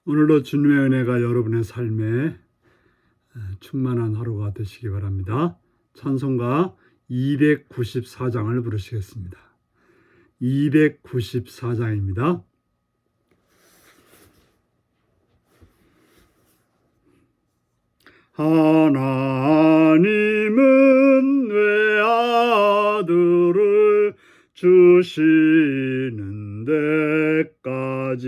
오늘도 주님의 은혜가 여러분의 삶에 충만한 하루가 되시기 바랍니다. 찬송가 294장을 부르시겠습니다. 294장입니다. 하나님은 외아들을 주시는 데까지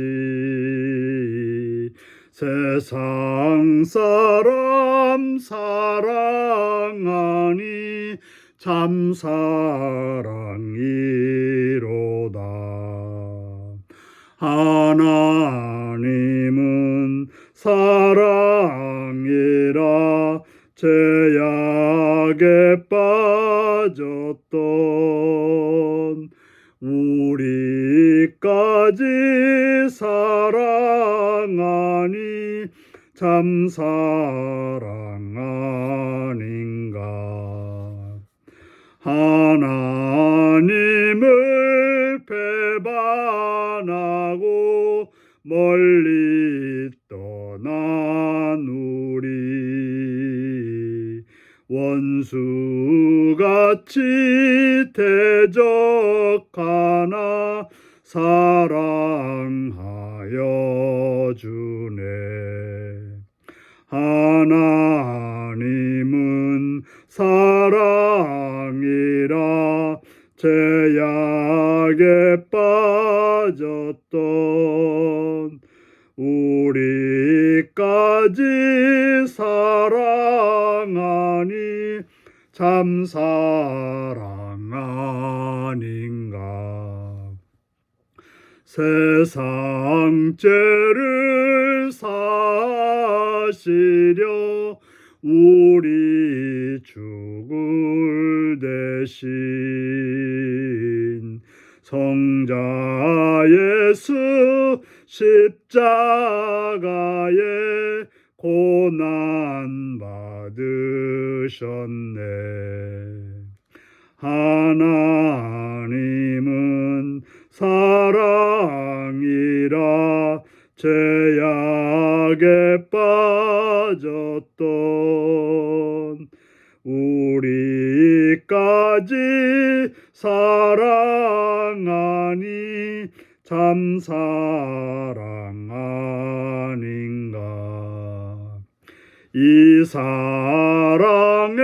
세상 사람 사랑하니 참 사랑이로다. 하나님은 사랑이라 죄악에 빠졌던 우리까지 사랑하니 참 사랑 아닌가. 하나님을 배반하고 멀리 떠난 우리 원수같이 대적하나 사랑하여 주네. 하나님은 사랑이라 죄악에 빠졌던 우리까지 사랑하니 참 사랑 아닌가. 세상 죄를 사시려 우리 죽을 대신 성자 예수 십자가에 고난 받으셨네. 하나님은 사랑이라 죄악에 빠졌던 우리까지 사랑하니 참 사랑 아닌가. 이 사랑에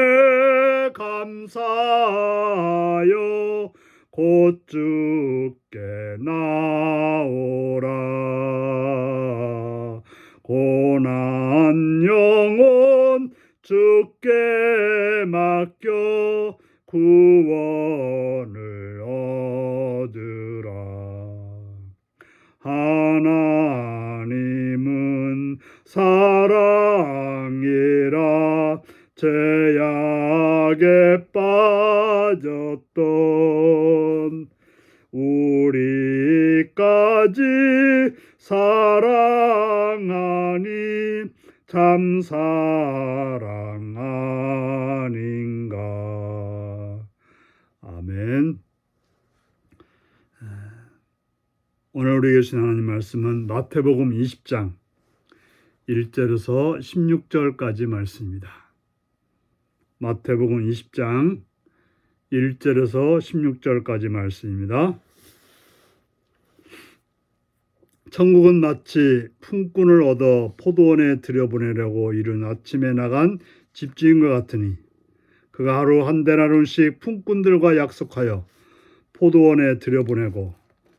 감사하여 곧 주께 나오라. 고난 영혼 주께 맡겨 구원을 얻으라. 하나님은 사랑이라 죄악에 빠졌던 우리까지 사랑하니 참 사랑 아닌가. 아멘. 오늘 우리에게 주신 하나님 말씀은 마태복음 20장 1절에서 16절까지 말씀입니다. 마태복음 20장 1절에서 16절까지 말씀입니다. 천국은 마치 품꾼을 얻어 포도원에 들여보내려고 이른 아침에 나간 집주인과 같으니 그가 하루 한 데나리온씩 품꾼들과 약속하여 포도원에 들여보내고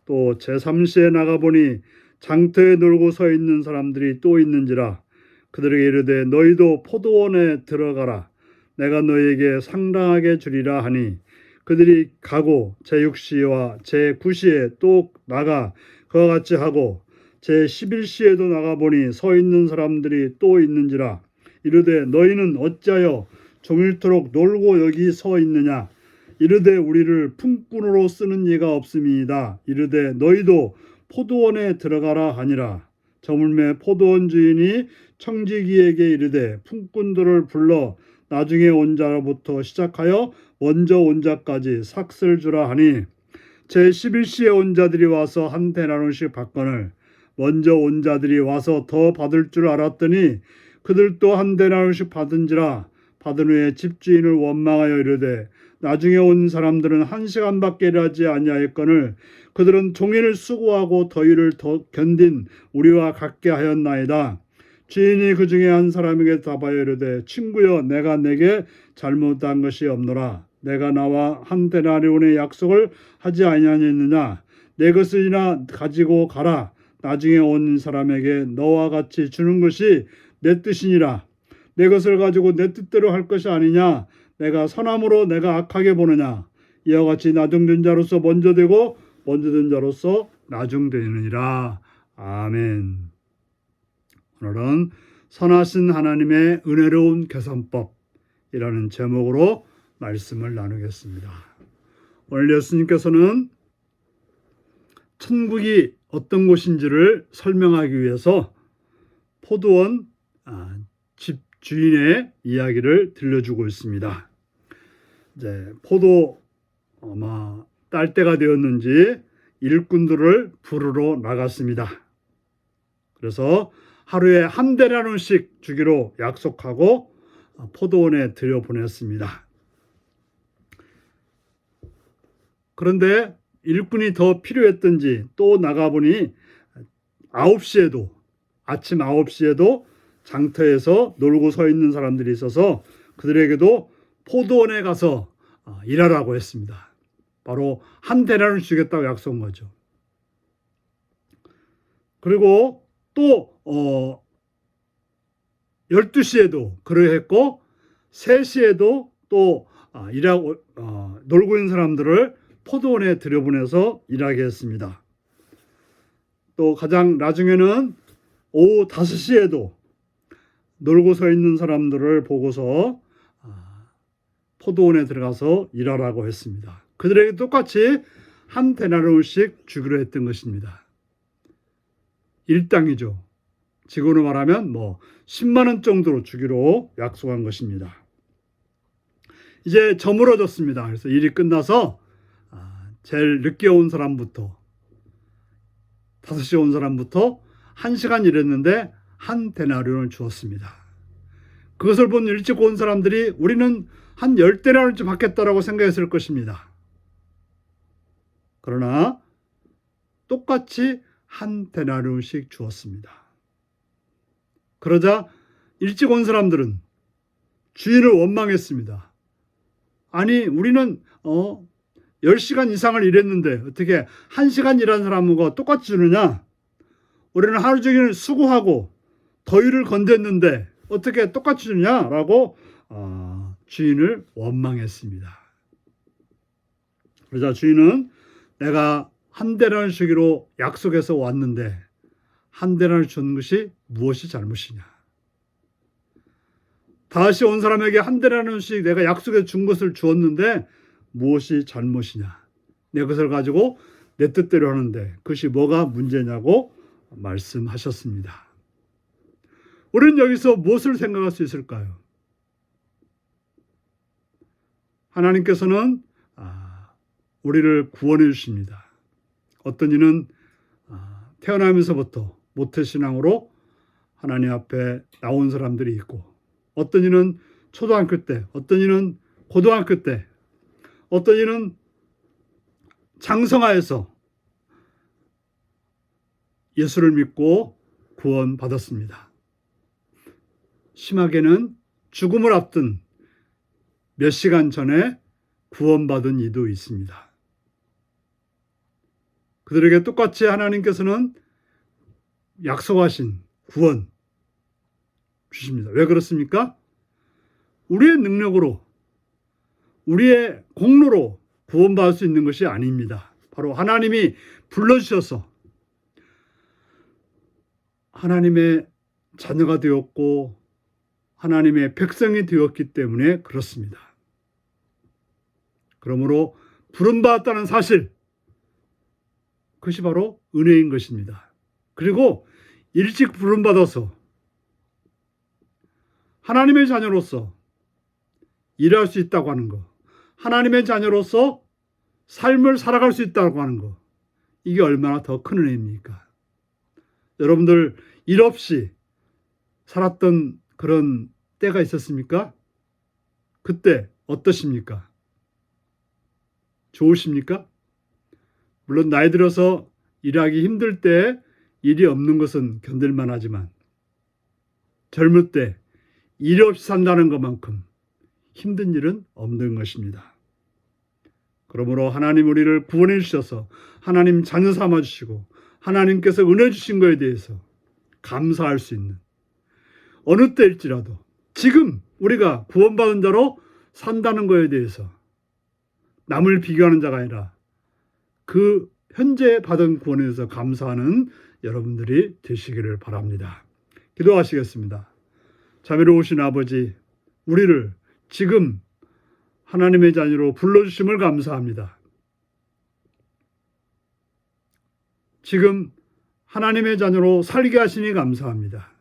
또 제3시에 나가보니 장터에 놀고 서 있는 사람들이 또 있는지라 그들에게 이르되 너희도 포도원에 들어가라. 내가 너희에게 상당하게 주리라 하니 그들이 가고 제6시와 제9시에 또 나가 그와 같이 하고 제11시에도 나가보니 서 있는 사람들이 또 있는지라 이르되 너희는 어찌하여 종일토록 놀고 여기 서 있느냐. 이르되 우리를 품꾼으로 쓰는 이가 없음이니이다. 이르되 너희도 포도원에 들어가라 하니라. 저물매 포도원 주인이 청지기에게 이르되 품꾼들을 불러 나중에 온 자로부터 시작하여 먼저 온 자까지 삭슬 주라 하니 제11시에 온 자들이 와서 한 데나리온씩 받거늘 먼저 온 자들이 와서 더 받을 줄 알았더니 그들도 한 데나리씩 받은지라. 받은 후에 집주인을 원망하여 이르되 나중에 온 사람들은 1시간밖에 일하지 아니하였거늘 그들은 종일 수고하고 더위를 더 견딘 우리와 같게 하였나이다. 주인이 그 중에 한 사람에게 답하여 이르되 친구여 내가 내게 잘못한 것이 없노라. 내가 나와 한 데나리온의 약속을 하지 아니하였느냐. 내 것을이나 가지고 가라. 나중에 온 사람에게 너와 같이 주는 것이 내 뜻이니라. 내 것을 가지고 내 뜻대로 할 것이 아니냐. 내가 선함으로 내가 악하게 보느냐. 이와 같이 나중된 자로서 먼저 되고 먼저 된 자로서 나중되느니라. 아멘. 오늘은 선하신 하나님의 은혜로운 계산법이라는 제목으로 말씀을 나누겠습니다. 오늘 예수님께서는 천국이 어떤 곳인지를 설명하기 위해서 포도원 집 주인의 이야기를 들려주고 있습니다. 이제 포도 아마 딸 때가 되었는지 일꾼들을 부르러 나갔습니다. 그래서 하루에 한 데나리온씩 주기로 약속하고 포도원에 들여보냈습니다. 그런데 일꾼이 더 필요했던지 또 나가보니 아침 9시에도 장터에서 놀고 서 있는 사람들이 있어서 그들에게도 포도원에 가서 일하라고 했습니다. 바로 한 데나리온 주겠다고 약속한 거죠. 그리고 또 12시에도 그러했고 3시에도 또 일하고 놀고 있는 사람들을 포도원에 들여보내서 일하게 했습니다. 또 가장 나중에는 오후 5시에도 놀고 서 있는 사람들을 보고서 포도원에 들어가서 일하라고 했습니다. 그들에게 똑같이 한 데나리온씩 주기로 했던 것입니다. 일당이죠. 지금으로 말하면 10만 원 정도로 주기로 약속한 것입니다. 이제 저물어졌습니다. 그래서 일이 끝나서 제일 늦게 온 사람부터 5시에 온 사람부터 1시간 일했는데 한 데나리온을 주었습니다. 그것을 본 일찍 온 사람들이 우리는 한 10데나리온쯤 받겠다라고 생각했을 것입니다. 그러나 똑같이 한 데나리온씩 주었습니다. 그러자 일찍 온 사람들은 주인을 원망했습니다. 아니 우리는 10시간 이상을 일했는데 어떻게 1시간 일한 사람과 똑같이 주느냐? 우리는 하루 종일 수고하고 더위를 건졌는데 어떻게 똑같이 주냐라고 주인을 원망했습니다. 그러자 주인은 내가 한 데나리온 주기로 약속해서 왔는데 한 데나리온 준 것이 무엇이 잘못이냐? 다시 온 사람에게 한 데나리온씩 내가 약속해 준 것을 주었는데 무엇이 잘못이냐? 내 것을 가지고 내 뜻대로 하는데 그것이 뭐가 문제냐고 말씀하셨습니다. 우리는 여기서 무엇을 생각할 수 있을까요? 하나님께서는 우리를 구원해 주십니다. 어떤 이는 태어나면서부터 모태신앙으로 하나님 앞에 나온 사람들이 있고 어떤 이는 초등학교 때, 어떤 이는 고등학교 때, 어떤 이는 장성하여서 예수를 믿고 구원받았습니다. 심하게는 죽음을 앞둔 몇 시간 전에 구원받은 이도 있습니다. 그들에게 똑같이 하나님께서는 약속하신 구원 주십니다. 왜 그렇습니까? 우리의 능력으로, 우리의 공로로 구원받을 수 있는 것이 아닙니다. 바로 하나님이 불러주셔서 하나님의 자녀가 되었고 하나님의 백성이 되었기 때문에 그렇습니다. 그러므로 부름받았다는 사실, 그것이 바로 은혜인 것입니다. 그리고 일찍 부름받아서 하나님의 자녀로서 일할 수 있다고 하는 것, 하나님의 자녀로서 삶을 살아갈 수 있다고 하는 것, 이게 얼마나 더 큰 은혜입니까? 여러분들 일 없이 살았던 그런 때가 있었습니까? 그때 어떠십니까? 좋으십니까? 물론 나이 들어서 일하기 힘들 때 일이 없는 것은 견딜만 하지만 젊을 때 일 없이 산다는 것만큼 힘든 일은 없는 것입니다. 그러므로 하나님 우리를 구원해 주셔서 하나님 자녀 삼아 주시고 하나님께서 은혜 주신 것에 대해서 감사할 수 있는 어느 때일지라도 지금 우리가 구원받은 자로 산다는 것에 대해서 남을 비교하는 자가 아니라 그 현재 받은 구원에 대해서 감사하는 여러분들이 되시기를 바랍니다. 기도하시겠습니다. 자비로우신 아버지, 우리를 지금 하나님의 자녀로 불러주심을 감사합니다. 지금 하나님의 자녀로 살게 하시니 감사합니다.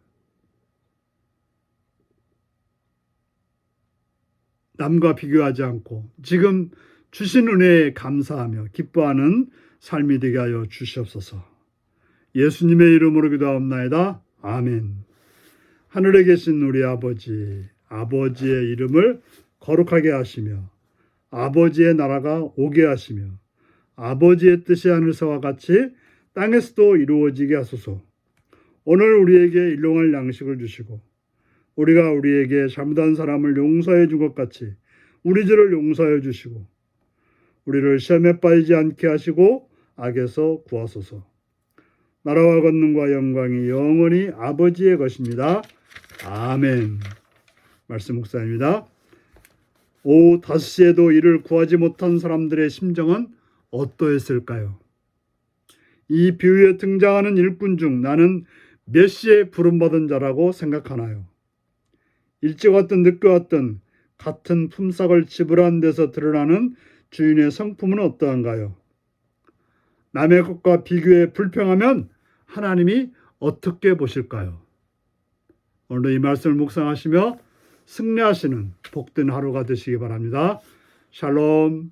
남과 비교하지 않고 지금 주신 은혜에 감사하며 기뻐하는 삶이 되게 하여 주시옵소서. 예수님의 이름으로 기도하옵나이다. 아멘. 하늘에 계신 우리 아버지, 아버지의 이름을 거룩하게 하시며 아버지의 나라가 오게 하시며 아버지의 뜻이 하늘에서와 같이 땅에서도 이루어지게 하소서. 오늘 우리에게 일용할 양식을 주시고 우리가 우리에게 잘못한 사람을 용서해 준 것 같이 우리 죄를 용서해 주시고 우리를 시험에 빠지지 않게 하시고 악에서 구하소서. 나라와 권능과 영광이 영원히 아버지의 것입니다. 아멘. 말씀 묵상입니다. 오후 5시에도 이를 구하지 못한 사람들의 심정은 어떠했을까요? 이 비유에 등장하는 일꾼 중 나는 몇 시에 부름받은 자라고 생각하나요? 일찍 왔든 늦게 왔든 같은 품삯을 지불한 데서 드러나는 주인의 성품은 어떠한가요? 남의 것과 비교해 불평하면 하나님이 어떻게 보실까요? 오늘도 이 말씀을 묵상하시며 승리하시는 복된 하루가 되시기 바랍니다. 샬롬.